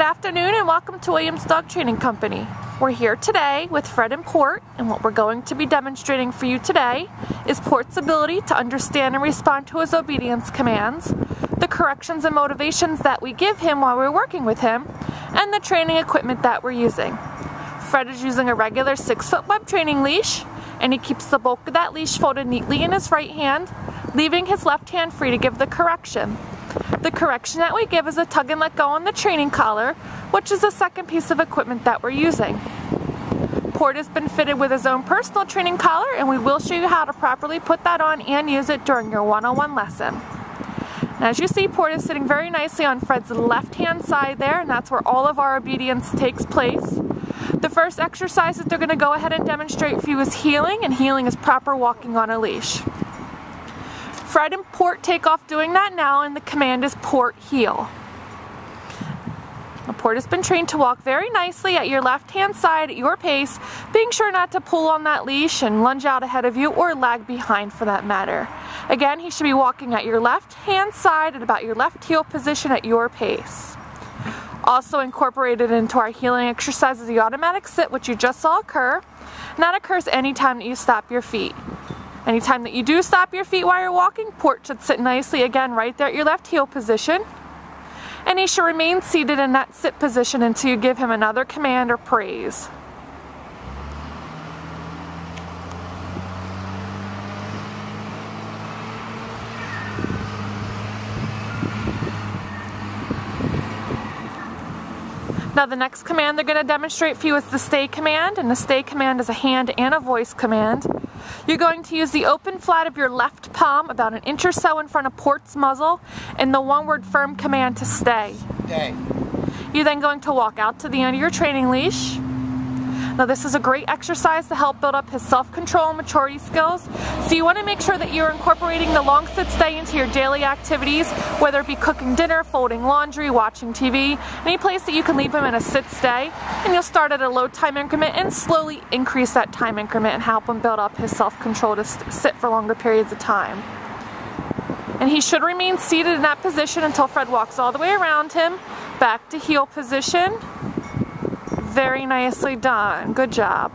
afternoon and welcome to Williams Dog Training Company. We're here today with Fred and Port, and what we're going to be demonstrating for you today is Port's ability to understand and respond to his obedience commands, the corrections and motivations that we give him while we're working with him, and the training equipment that we're using. Fred is using a regular 6-foot web training leash, and he keeps the bulk of that leash folded neatly in his right hand, leaving his left hand free to give the correction. The correction that we give is a tug and let go on the training collar, which is the second piece of equipment that we're using. Port has been fitted with his own personal training collar, and we will show you how to properly put that on and use it during your one-on-one lesson. And as you see, Port is sitting very nicely on Fred's left-hand side there, and that's where all of our obedience takes place. The first exercise that they're going to go ahead and demonstrate for you is heeling, and heeling is proper walking on a leash. Fred and Port take off doing that now, and the command is Port heel. Now, Port has been trained to walk very nicely at your left-hand side at your pace, being sure not to pull on that leash and lunge out ahead of you or lag behind for that matter. Again, he should be walking at your left-hand side at about your left heel position at your pace. Also incorporated into our heeling exercise is the automatic sit, which you just saw occur, and that occurs anytime that you stop your feet. Anytime that you do stop your feet while you're walking, Port should sit nicely again right there at your left heel position. And he should remain seated in that sit position until you give him another command or praise. Now the next command they're going to demonstrate for you is the stay command, and the stay command is a hand and a voice command. You're going to use the open flat of your left palm about an inch or so in front of Port's muzzle and the one-word firm command to stay. Stay. You're then going to walk out to the end of your training leash. Now this is a great exercise to help build up his self-control and maturity skills, so you want to make sure that you're incorporating the long sit stay into your daily activities, whether it be cooking dinner, folding laundry, watching TV, any place that you can leave him in a sit stay, and you'll start at a low time increment and slowly increase that time increment and help him build up his self-control to sit for longer periods of time. And he should remain seated in that position until Fred walks all the way around him, back to heel position. Very nicely done. Good job.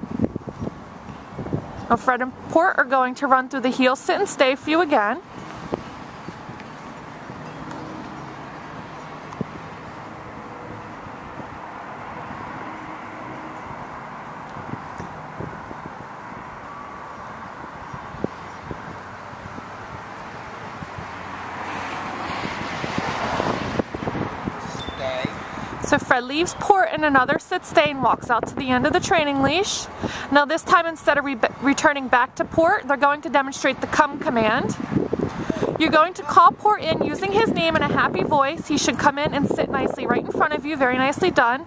Now Fred and Port are going to run through the heel sit and stay for you again. So Fred leaves Port in another sit stay and walks out to the end of the training leash. Now this time, instead of returning back to Port, they're going to demonstrate the come command. You're going to call Port in using his name in a happy voice. He should come in and sit nicely right in front of you. Very nicely done.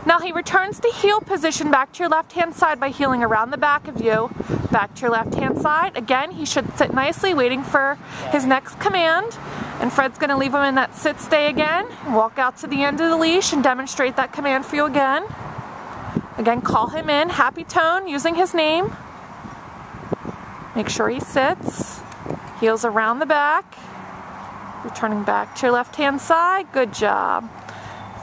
Now he returns to heel position back to your left hand side by heeling around the back of you. Back to your left hand side. Again, he should sit nicely waiting for his next command. And Fred's going to leave him in that sit stay again. Walk out to the end of the leash and demonstrate that command for you again. Again, call him in, happy tone, using his name. Make sure he sits. Heels around the back. Returning back to your left-hand side. Good job.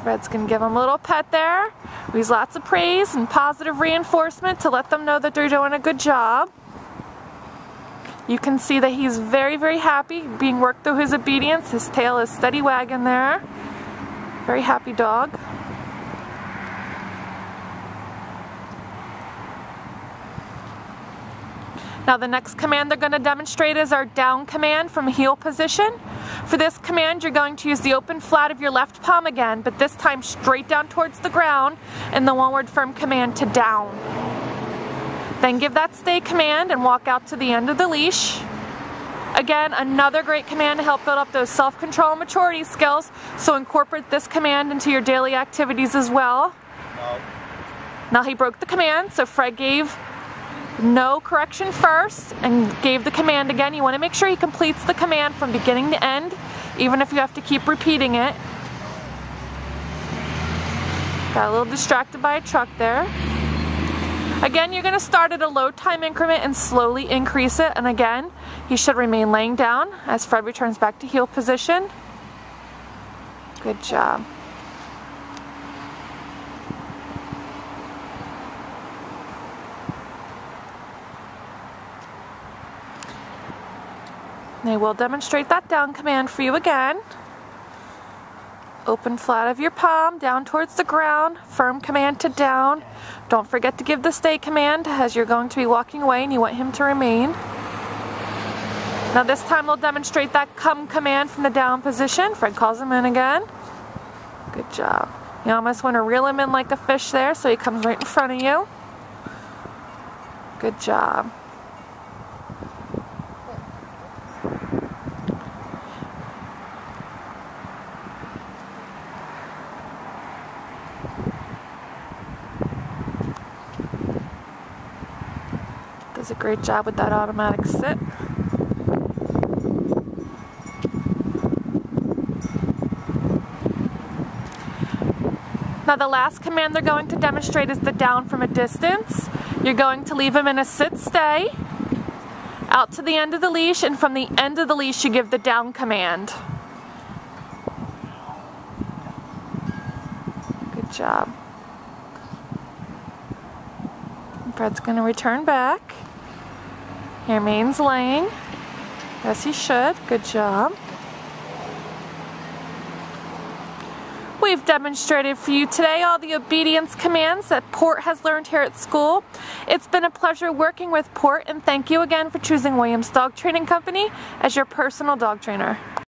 Fred's going to give him a little pet there. Use lots of praise and positive reinforcement to let them know that they're doing a good job. You can see that he's very, very happy being worked through his obedience. His tail is steady wagging there. Very happy dog. Now the next command they're going to demonstrate is our down command from heel position. For this command, you're going to use the open flat of your left palm again, but this time straight down towards the ground, and the one-word firm command to down. Then give that stay command and walk out to the end of the leash. Again, another great command to help build up those self-control and maturity skills, so incorporate this command into your daily activities as well. No. Now he broke the command, so Fred gave no correction first and gave the command again. You want to make sure he completes the command from beginning to end, even if you have to keep repeating it. Got a little distracted by a truck there. Again, you're going to start at a low time increment and slowly increase it. And again, he should remain laying down as Fred returns back to heel position. Good job. They will demonstrate that down command for you again. Open flat of your palm, down towards the ground, firm command to down. Don't forget to give the stay command as you're going to be walking away and you want him to remain. Now this time we'll demonstrate that come command from the down position. Fred calls him in again. Good job. You almost want to reel him in like a fish there so he comes right in front of you. Good job. Does a great job with that automatic sit. Now the last command they're going to demonstrate is the down from a distance. You're going to leave him in a sit stay, out to the end of the leash, and from the end of the leash you give the down command. Good job. Fred's going to return back. He remains laying, as he should. Good job. We've demonstrated for you today all the obedience commands that Port has learned here at school. It's been a pleasure working with Port, and thank you again for choosing Williams Dog Training Company as your personal dog trainer.